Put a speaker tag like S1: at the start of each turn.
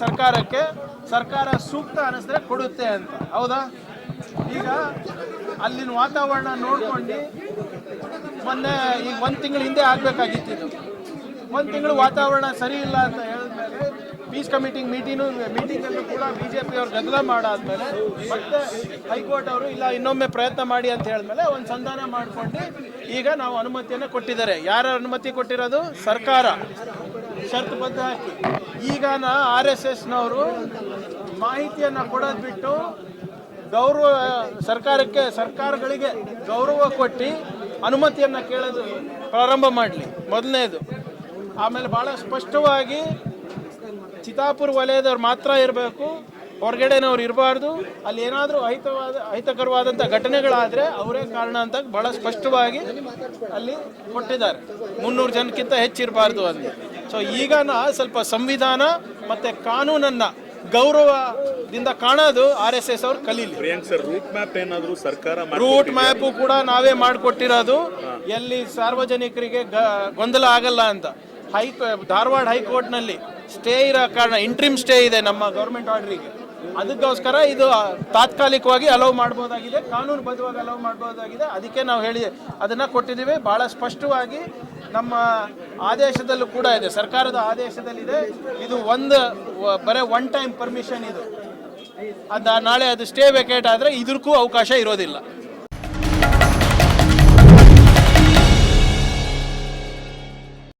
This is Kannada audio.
S1: ಸರ್ಕಾರಕ್ಕೆ ಸರ್ಕಾರ ಸೂಕ್ತ ಅನಿಸಿದ್ರೆ ಕೊಡುತ್ತೆ ಅಂತ. ಹೌದಾ? ಈಗ ಅಲ್ಲಿನ ವಾತಾವರಣ ನೋಡ್ಕೊಂಡು ಮೊನ್ನೆ ಈಗ 1 ತಿಂಗಳ ಹಿಂದೆ ಆಗಬೇಕಾಗಿತ್ತು. ಇದು 1 ತಿಂಗಳು ವಾತಾವರಣ ಸರಿ ಇಲ್ಲ ಅಂತ ಹೇಳಿದ್ಮೇಲೆ ಪೀಸ್ ಕಮಿಟಿಂಗ್ ಮೀಟಿಂಗಲ್ಲೂ ಕೂಡ BJP ಅವರು ಗದ್ದಲ ಮಾಡಾದ್ಮೇಲೆ ಮತ್ತೆ ಹೈಕೋರ್ಟ್ ಅವರು ಇಲ್ಲ ಇನ್ನೊಮ್ಮೆ ಪ್ರಯತ್ನ ಮಾಡಿ ಅಂತ ಹೇಳಿದ್ಮೇಲೆ ಒಂದು ಸಂಧಾನ ಮಾಡ್ಕೊಂಡು ಈಗ ನಾವು ಅನುಮತಿಯನ್ನು ಕೊಟ್ಟಿದ್ದಾರೆ. ಯಾರ ಅನುಮತಿ ಕೊಟ್ಟಿರೋದು? ಸರ್ಕಾರ ಷರತ್ತುಬದ್ಧ ಹಾಕಿ. ಈಗ RSSನವರು ಮಾಹಿತಿಯನ್ನು ಕೊಡೋದು ಬಿಟ್ಟು ಗೌರವ ಸರ್ಕಾರಗಳಿಗೆ ಗೌರವ ಕೊಟ್ಟು ಅನುಮತಿಯನ್ನು ಕೇಳೋದು ಪ್ರಾರಂಭ ಮಾಡಲಿ ಮೊದಲನೇದು. ಆಮೇಲೆ ಭಾಳ ಸ್ಪಷ್ಟವಾಗಿ ಚಿತ್ತಾಪುರ ವಲಯದವ್ರು ಮಾತ್ರ ಇರಬೇಕು, ಹೊರಗಡೆನವ್ರು ಇರಬಾರ್ದು. ಅಲ್ಲಿ ಏನಾದರೂ ಅಹಿತಕರವಾದಂಥ ಘಟನೆಗಳಾದರೆ ಅವರೇ ಕಾರಣ ಅಂತ ಭಾಳ ಸ್ಪಷ್ಟವಾಗಿ ಅಲ್ಲಿ ಕೊಟ್ಟಿದ್ದಾರೆ. 300 ಜನಕ್ಕಿಂತ ಹೆಚ್ಚಿರಬಾರ್ದು ಅಂತ. ಸೊ ಈಗ ಸ್ವಲ್ಪ ಸಂವಿಧಾನ ಮತ್ತು ಕಾನೂನನ್ನು ಗೌರವದಿಂದ ಕಾಣೋದು RSS ಅವ್ರು ಕಲೀಲಿ. ರೂಟ್ ಮ್ಯಾಪು ಕೂಡ ನಾವೇ ಮಾಡಿಕೊಟ್ಟಿರೋದು, ಎಲ್ಲಿ ಸಾರ್ವಜನಿಕರಿಗೆ ಗೊಂದಲ ಆಗಲ್ಲ ಅಂತ. ಧಾರವಾಡ ಹೈಕೋರ್ಟ್ನಲ್ಲಿ ಸ್ಟೇ ಇರೋ ಕಾರಣ ಇಂಟ್ರಿಮ್ ಸ್ಟೇ ಇದೆ ನಮ್ಮ ಗೌರ್ಮೆಂಟ್ ಆರ್ಡ್ರಿಗೆ. ಅದಕ್ಕೋಸ್ಕರ ಇದು ತಾತ್ಕಾಲಿಕವಾಗಿ ಅಲೌ ಮಾಡ್ಬೋದಾಗಿದೆ, ಕಾನೂನುಬದ್ಧವಾಗಿ ಅಲೌ ಮಾಡ್ಬೋದಾಗಿದೆ. ಅದಕ್ಕೆ ನಾವು ಅದನ್ನು ಕೊಟ್ಟಿದ್ದೀವಿ. ಭಾಳ ಸ್ಪಷ್ಟವಾಗಿ ನಮ್ಮ ಆದೇಶದಲ್ಲೂ ಕೂಡ ಇದೆ, ಸರ್ಕಾರದ ಆದೇಶದಲ್ಲಿದೆ. ಇದು ಬರೀ 1 ಟೈಮ್ ಪರ್ಮಿಷನ್. ಇದು ನಾಳೆ ಅದು ಸ್ಟೇ ವೇಕೇಟ್ ಆದರೆ ಇದಕ್ಕೂ ಅವಕಾಶ ಇರೋದಿಲ್ಲ.